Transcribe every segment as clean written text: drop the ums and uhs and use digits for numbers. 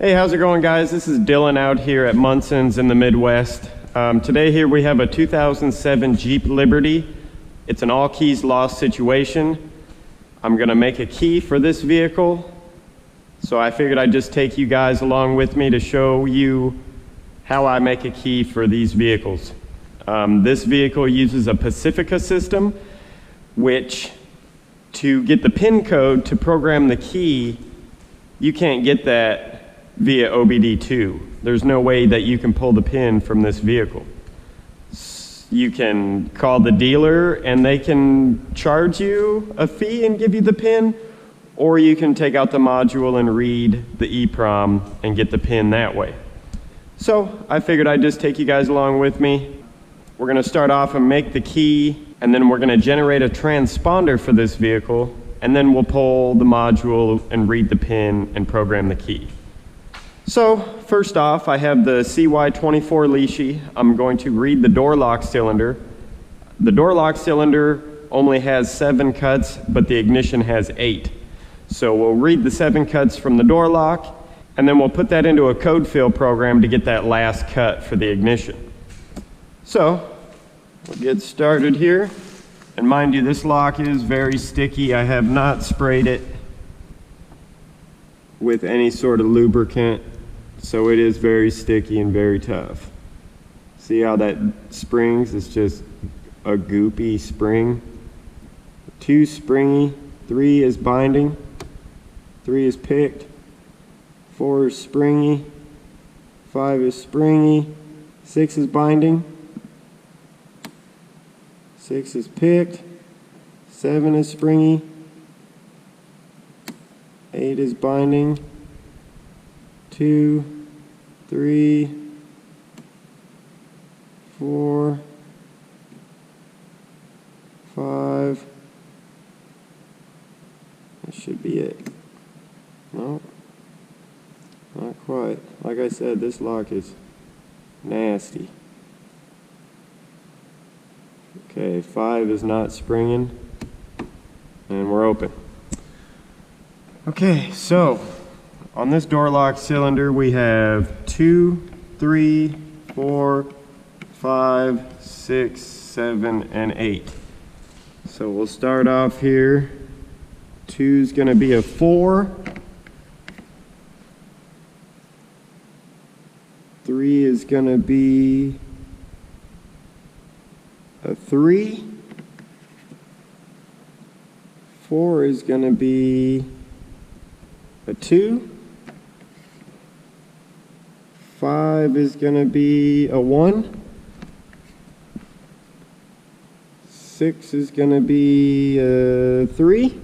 Hey, how's it going, guys? This is Dylan out here at Munson's in the Midwest. Today here we have a 2007 Jeep Liberty. It's an all keys lost situation. I'm gonna make a key for this vehicle, so I figured I'd just take you guys along with me to show you how I make a key for these vehicles. This vehicle uses a Pacifica system, which to get the PIN code to program the key, you can't get that via OBD2. There's no way that you can pull the pin from this vehicle. You can call the dealer and they can charge you a fee and give you the pin, or you can take out the module and read the EEPROM and get the pin that way. So I figured I'd just take you guys along with me. We're gonna start off and make the key, and then we're gonna generate a transponder for this vehicle, and then we'll pull the module and read the pin and program the key. So first off, I have the CY24 leashy. I'm going to read the door lock cylinder. The door lock cylinder only has 7 cuts, but the ignition has 8. So we'll read the 7 cuts from the door lock, and then we'll put that into a code fill program to get that last cut for the ignition. So we'll get started here. And mind you, this lock is very sticky. I have not sprayed it with any sort of lubricant, so it is very sticky and very tough. See how that springs? It's just a goopy spring. 2 springy, 3 is binding, 3 is picked, 4 is springy, 5 is springy, 6 is binding, 6 is picked, 7 is springy, 8 is binding, 2, 3, 4, 5. That should be it. No, not quite. Like I said, this lock is nasty. Okay, 5 is not springing, and we're open. Okay, so on this door lock cylinder we have 2, 3, 4, 5, 6, 7, and 8. So we'll start off here. 2 is going to be a 4. 3 is going to be a 3. 4 is going to be a 2. 5 is going to be a 1. 6 is going to be a 3.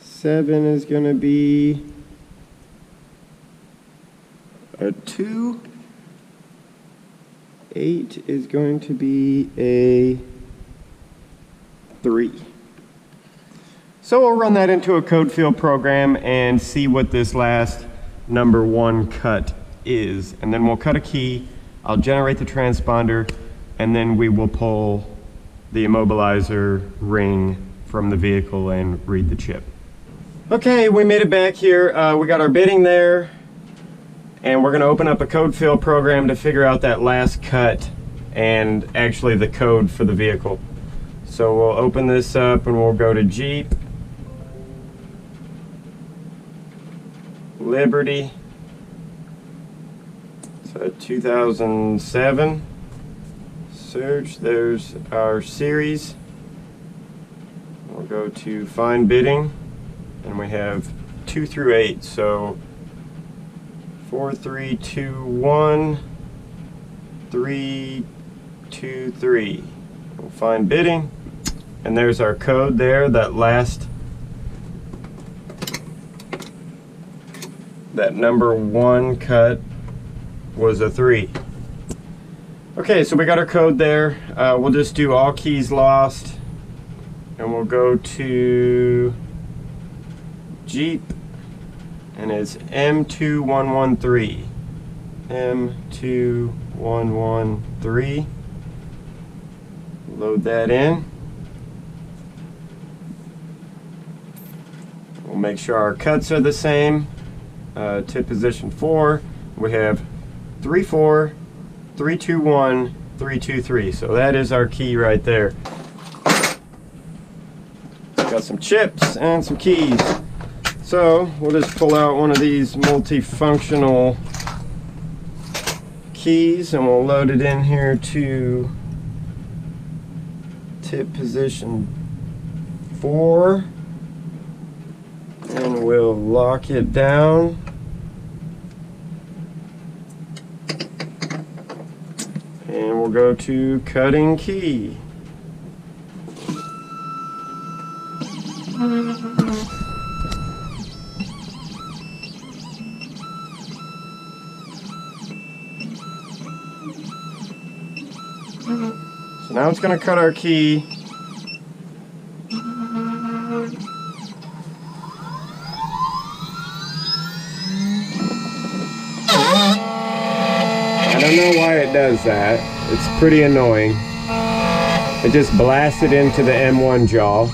7 is going to be a 2. 8 is going to be a 3. So we'll run that into a code field program and see what this last number 1 cut is. And then we'll cut a key, I'll generate the transponder, and then we will pull the immobilizer ring from the vehicle and read the chip. Okay, we made it back here. We got our bitting there, and we're going to open up a code fill program to figure out that last cut and actually the code for the vehicle. So we'll open this up and we'll go to Jeep, Liberty, so 2007, search, there's our series. We'll go to find bidding, and we have 2 through 8, so 4, 3, 2, 1, 3, 2, 3. We'll find bidding, and there's our code there. That number 1 cut was a 3. Okay, so we got our code there. We'll just do all keys lost, and we'll go to Jeep, and it's M2113. M2113. Load that in. We'll make sure our cuts are the same. tip position 4. We have 3-4, 3-2-1, 3-2-3. So that is our key right there. Got some chips and some keys. So we'll just pull out one of these multifunctional keys and we'll load it in here to tip position 4, and we'll lock it down. And we'll go to cutting key. So now it's going to cut our key. I don't know why it does that. It's pretty annoying. It just blasted into the M1 jaw.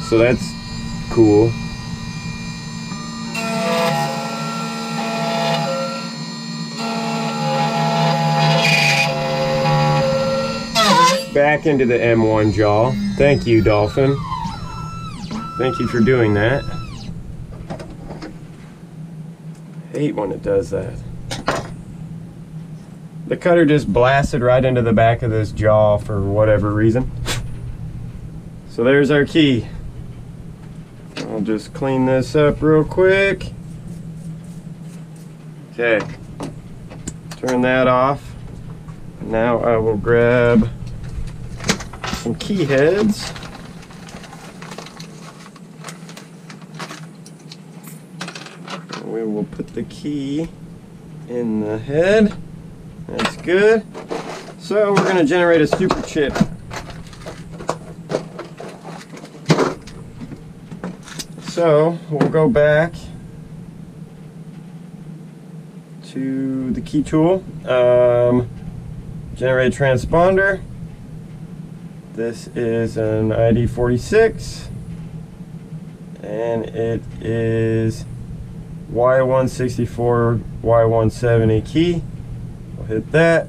So that's cool. Back into the M1 jaw. Thank you, Dolphin. Thank you for doing that. Hate when it does that. The cutter just blasted right into the back of this jaw for whatever reason. So there's our key. I'll just clean this up real quick. Okay. Turn that off. Now I will grab some key heads. We will put the key in the head. That's good. So we're going to generate a super chip. So we'll go back to the key tool. Generate transponder. This is an ID46 and it is Y164 Y170 key. We'll hit that.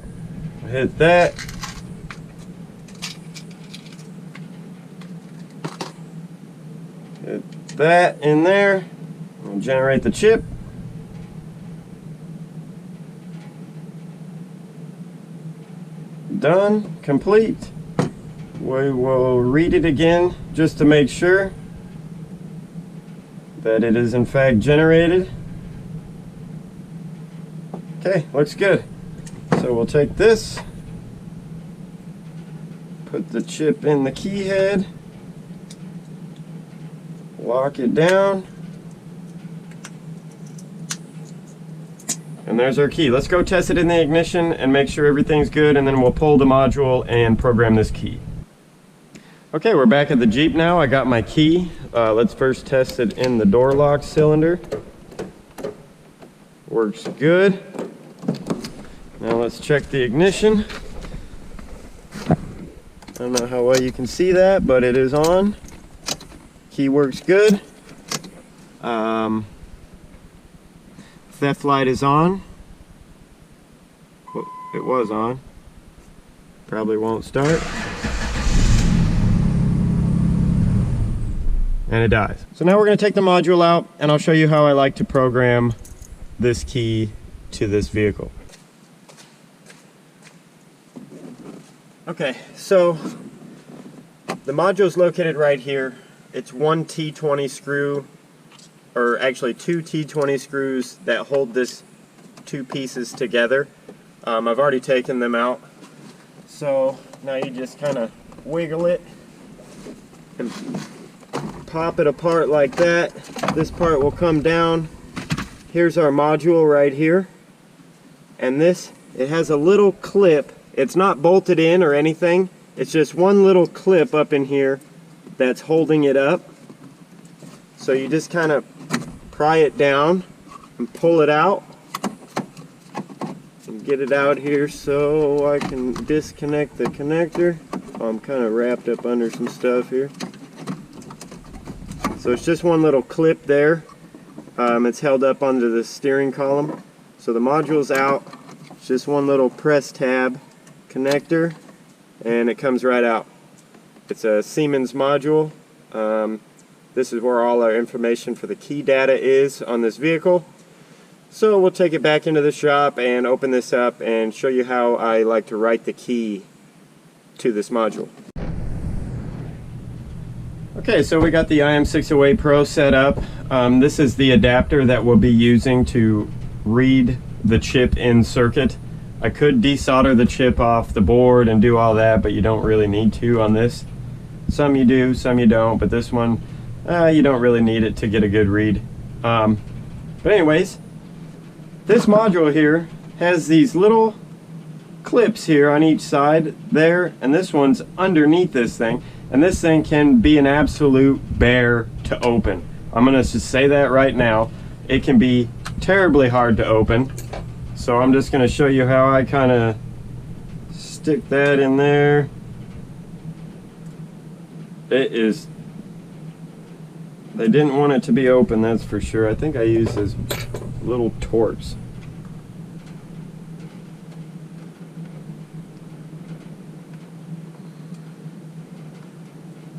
We'll hit that. Hit that in there. We'll generate the chip. Done. Complete. We will read it again just to make sure that it is in fact generated. Okay, looks good. So we'll take this, put the chip in the key head, lock it down, and there's our key. Let's go test it in the ignition and make sure everything's good, and then we'll pull the module and program this key. Okay, we're back at the Jeep now. I got my key. Let's first test it in the door lock cylinder. Works good. Now let's check the ignition. I don't know how well you can see that, but it is on. Key works good. Theft light is on. Well, it was on. Probably won't start. And it dies. So now we're going to take the module out and I'll show you how I like to program this key to this vehicle. Okay, so the module is located right here. It's one T20 screw, or actually two T20 screws that hold this two pieces together. I've already taken them out. So now you just kind of wiggle it and pop it apart like that. This part will come down. Here's our module right here. And this, it has a little clip. It's not bolted in or anything. It's just one little clip up in here that's holding it up. So you just kind of pry it down and pull it out. And get it out here so I can disconnect the connector. Oh, I'm kind of wrapped up under some stuff here. So it's just one little clip there, It's held up under the steering column. So the module's out. It's just one little press tab connector, and it comes right out. It's a Siemens module. This is where all our information for the key data is on this vehicle. So we'll take it back into the shop and open this up and show you how I like to write the key to this module. Okay, so we got the IM608 Pro set up. This is the adapter that we'll be using to read the chip in circuit. I could desolder the chip off the board and do all that, but you don't really need to on this. Some you do, some you don't, but this one, you don't really need it to get a good read. But anyways, this module here has these little clips here on each side there, and this one's underneath this thing, and this thing can be an absolute bear to open. I'm gonna just say that right now. It can be terribly hard to open, so I'm just gonna show you how I kind of stick that in there. It is, they didn't want it to be open, that's for sure. I think I used this little Torx.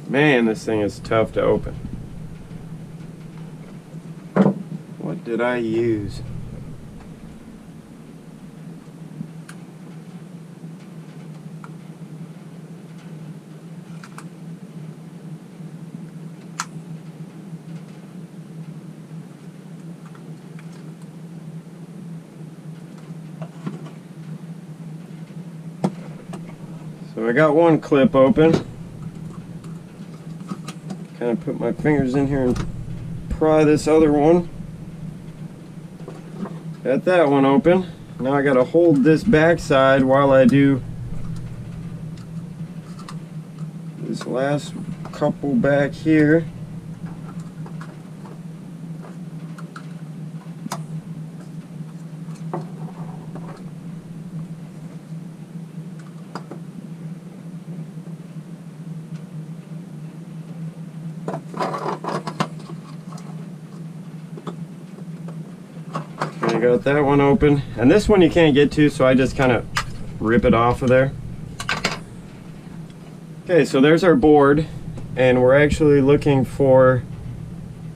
Man, this thing is tough to open. What did I use? So I got one clip open. Kind of put my fingers in here and pry this other one. Got that one open. Now I gotta hold this back side while I do this last couple back here. I got that one open, and this one you can't get to, so I just kind of rip it off of there. Okay, so there's our board, and we're actually looking for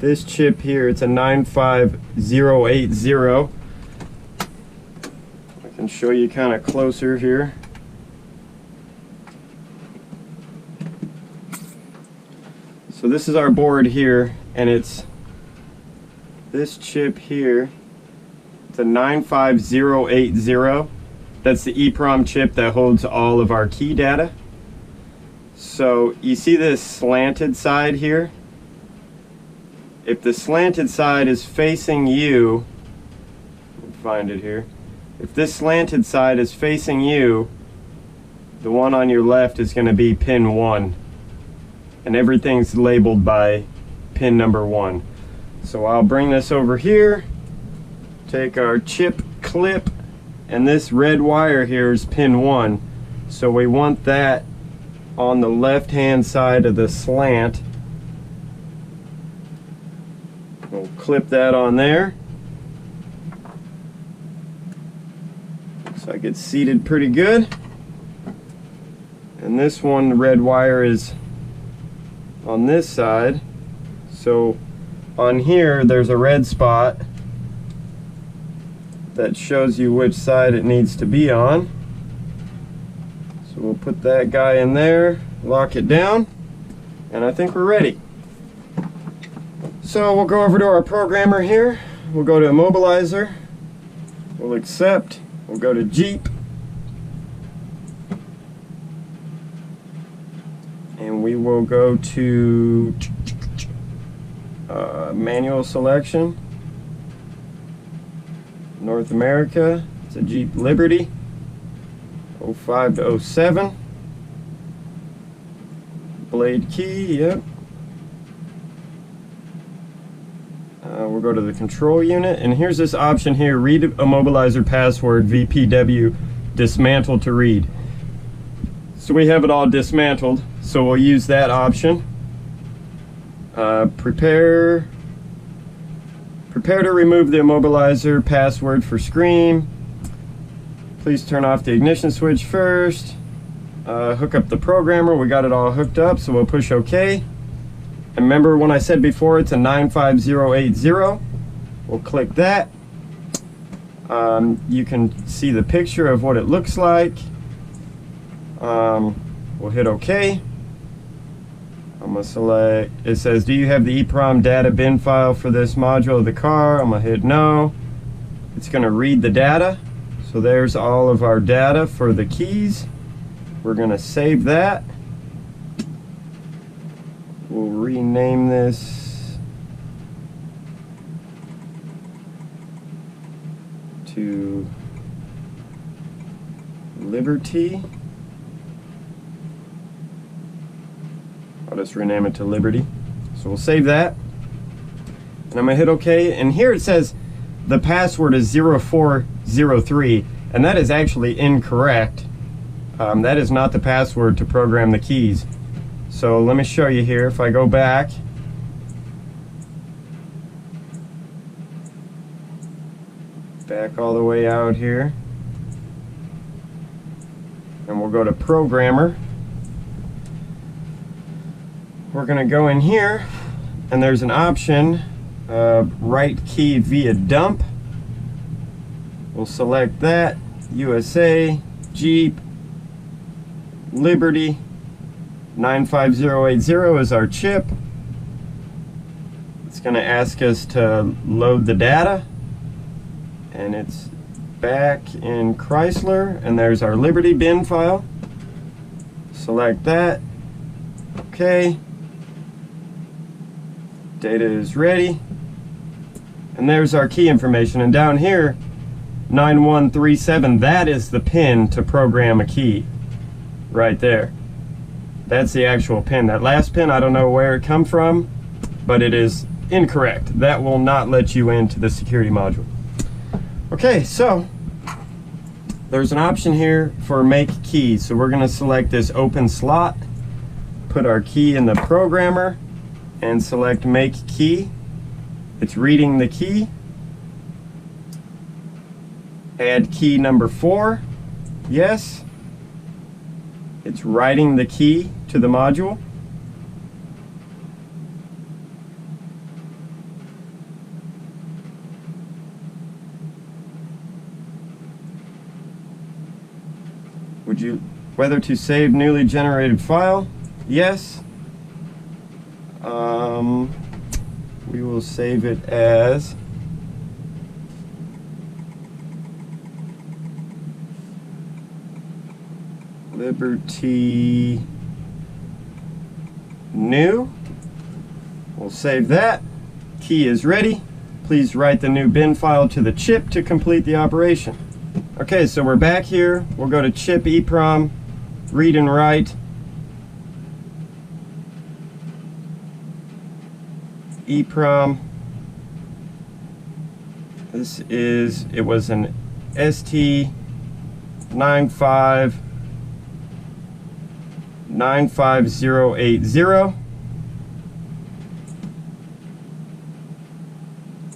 this chip here. It's a 95080. I can show you kind of closer here. So this is our board here, and it's this chip here. It's a 95080. That's the EEPROM chip that holds all of our key data. So you see this slanted side here? If the slanted side is facing you, let me find it here. If this slanted side is facing you, the one on your left is going to be pin 1. And everything's labeled by pin number 1. So I'll bring this over here. Take our chip clip, and this red wire here is pin 1, so we want that on the left hand side of the slant. We'll clip that on there so I get seated pretty good. And this one, the red wire, is on this side, so on here there's a red spot that shows you which side it needs to be on. So we'll put that guy in there, lock it down, and I think we're ready. So we'll go over to our programmer here. We'll go to Immobilizer. We'll accept. We'll go to Jeep. And we will go to manual selection. North America, it's a Jeep Liberty 05 to 07. Blade key, yep. We'll go to the control unit, and here's this option here, read Immobilizer password VPW dismantle to read. So we have it all dismantled, so we'll use that option. Prepare Prepare to remove the immobilizer. Password for screen. Please turn off the ignition switch first. Hook up the programmer. We got it all hooked up, so we'll push OK. And remember when I said before it's a 95080. We'll click that. You can see the picture of what it looks like. We'll hit OK. I'm going to select, it says, do you have the EEPROM data bin file for this module of the car? I'm going to hit no. It's going to read the data. So there's all of our data for the keys. We're going to save that. We'll rename this to Liberty. I'll just rename it to Liberty. So we'll save that. And I'm going to hit OK. And here it says the password is 0403. And that is actually incorrect. That is not the password to program the keys. So let me show you here. If I go back. Back all the way out here. And we'll go to Programmer. We're going to go in here, and there's an option, write key via dump. We'll select that, USA, Jeep, Liberty, 95080 is our chip. It's going to ask us to load the data, and it's back in Chrysler, and there's our Liberty bin file. Select that, okay. Data is ready, and there's our key information, and down here 9137, that is the pin to program a key right there. That's the actual pin. That last pin, I don't know where it come from, but it is incorrect. That will not let you into the security module. Okay, so there's an option here for make key, so we're going to select this open slot, put our key in the programmer, and select make key. It's reading the key. Add key number 4. Yes. It's writing the key to the module. Would you whether to save newly generated file? Yes. We will save it as Liberty New. We'll save that. Key is ready. Please write the new bin file to the chip to complete the operation. Okay, so we're back here. We'll go to chip EEPROM, read and write. EEPROM. It was an ST95080.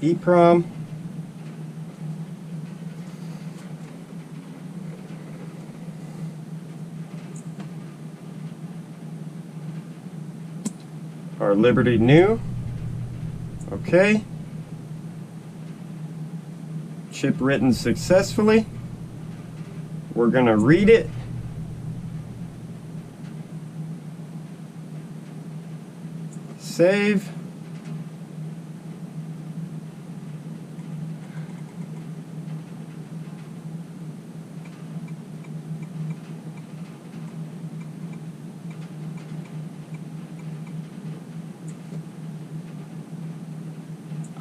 EEPROM. Our Liberty New. Okay. Chip written successfully. We're going to read it. Save.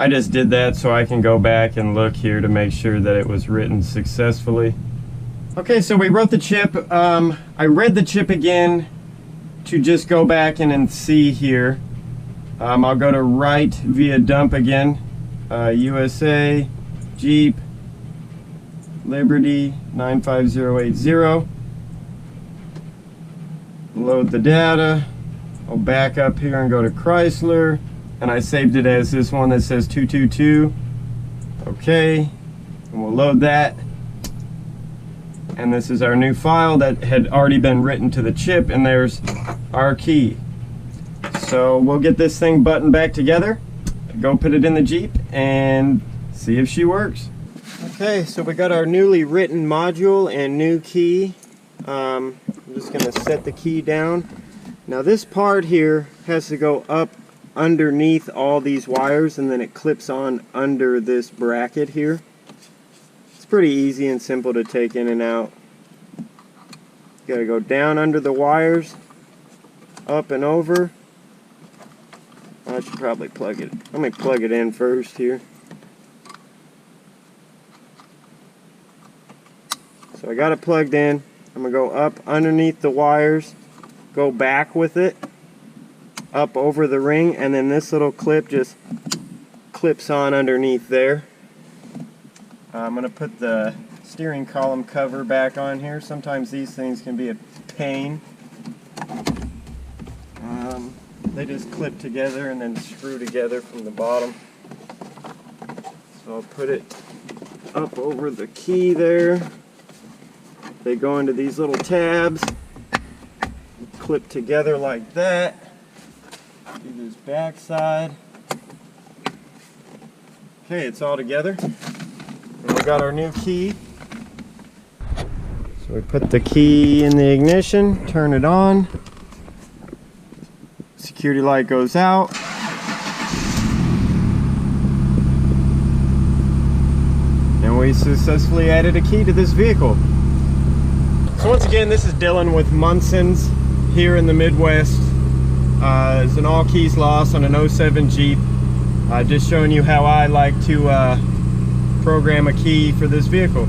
I just did that so I can go back and look here to make sure that it was written successfully. Okay, so we wrote the chip. I read the chip again to just go back and see here. I'll go to write via dump again. USA, Jeep, Liberty, 95080. Load the data. I'll back up here and go to Chrysler. And I saved it as this one that says 222. Okay, and we'll load that. And this is our new file that had already been written to the chip, and there's our key. So we'll get this thing buttoned back together, go put it in the Jeep, and see if she works. Okay, so we got our newly written module and new key. I'm just going to set the key down. Now this part here has to go up underneath all these wires, and then it clips on under this bracket here. It's pretty easy and simple to take in and out. You gotta go down under the wires, up and over. I should probably plug it. Let me plug it in first here. So I got it plugged in. I'm gonna go up underneath the wires, go back with it, up over the ring, and then this little clip just clips on underneath there. I'm going to put the steering column cover back on here. Sometimes these things can be a pain. They just clip together and then screw together from the bottom. So I'll put it up over the key there. They go into these little tabs, clip together like that. Do this back side. Okay, it's all together. And we got our new key. So we put the key in the ignition, turn it on. Security light goes out. And we successfully added a key to this vehicle. So once again, this is Dylan with Munson's here in the Midwest. It's an all keys loss on an 07 Jeep. Just showing you how I like to program a key for this vehicle.